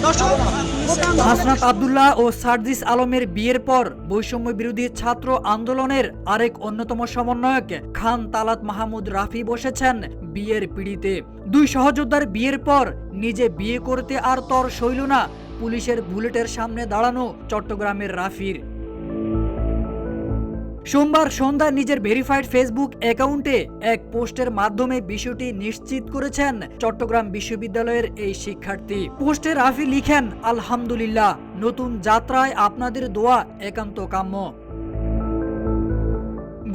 হাসনাত আব্দুল্লাহ ও সার্জিস আলমের বিয়ের পর বৈষম্য বিরোধী ছাত্র আন্দোলনের আরেক অন্যতম সমন্বয়ক খান তালাত মাহমুদ রাফি বসেছেন বিয়ের পিড়িতে। দুই সহযোদ্ধার বিয়ের পর নিজে বিয়ে করতে আর তর সইল না পুলিশের বুলেটের সামনে দাঁড়ানো চট্টগ্রামের রাফির। সোমবার সন্ধ্যায় নিজের ভেরিফাইড ফেসবুক অ্যাকাউন্টে এক পোস্টের মাধ্যমে বিষয়টি নিশ্চিত করেছেন চট্টগ্রাম বিশ্ববিদ্যালয়ের এই শিক্ষার্থী। পোস্টে রাফি লিখেন, আলহামদুলিল্লাহ, নতুন যাত্রায় আপনাদের দোয়া একান্ত কাম্য।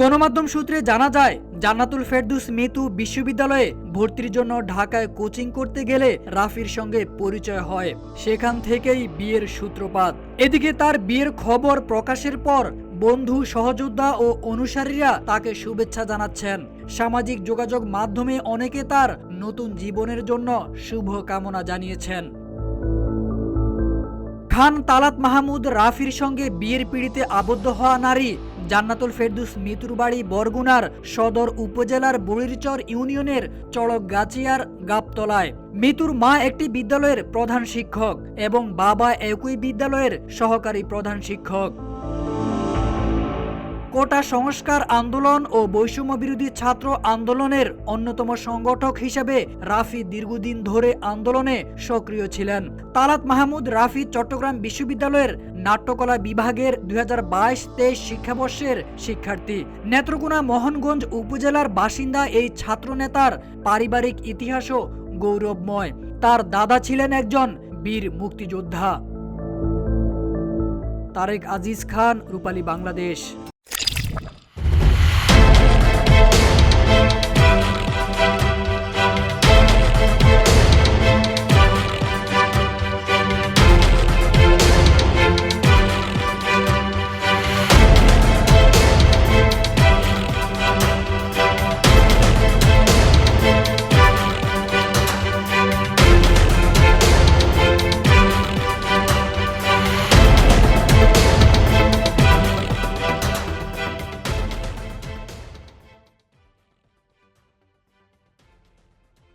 গণমাধ্যম সূত্রে জানা যায়, জান্নাতুল ফেরদৌস মিতু বিশ্ববিদ্যালয়ে ভর্তির জন্য ঢাকায় কোচিং করতে গেলে রাফির সঙ্গে পরিচয় হয়। সেখান থেকেই বিয়ের সূত্রপাত। এদিকে তার বিয়ের খবর প্রকাশের পর বন্ধু, সহযোদ্ধা ও অনুসারীরা তাকে শুভেচ্ছা জানাচ্ছেন। সামাজিক যোগাযোগ মাধ্যমে অনেকে তার নতুন জীবনের জন্য শুভ কামনা জানিয়েছেন। খান তালাত মাহমুদ রাফির সঙ্গে বিয়ের পিড়িতে আবদ্ধ হওয়া নারী জান্নাতুল ফেরদৌস মিতুর বাড়ি বরগুনার সদর উপজেলার বুড়িরচর ইউনিয়নের চড়কগাছিয়ার গাবতলায়। মিতুর মা একটি বিদ্যালয়ের প্রধান শিক্ষক এবং বাবা একই বিদ্যালয়ের সহকারী প্রধান শিক্ষক। কোটা সংস্কার আন্দোলন ও বৈষম্য বিরোধী ছাত্র আন্দোলনের অন্যতম সংগঠক হিসেবে রাফি দীর্ঘদিন ধরে আন্দোলনে সক্রিয় ছিলেন। তালাত মাহমুদ রাফি চট্টগ্রাম বিশ্ববিদ্যালয়ের নাট্যকলা বিভাগের 2022-23 শিক্ষাবর্ষের শিক্ষার্থী। নেত্রকোনা মোহনগঞ্জ উপজেলার বাসিন্দা এই ছাত্রনেতার পারিবারিক ইতিহাসও গৌরবময়। তার দাদা ছিলেন একজন বীর মুক্তিযোদ্ধা। তারেক আজিজ খান, রূপালী বাংলাদেশ।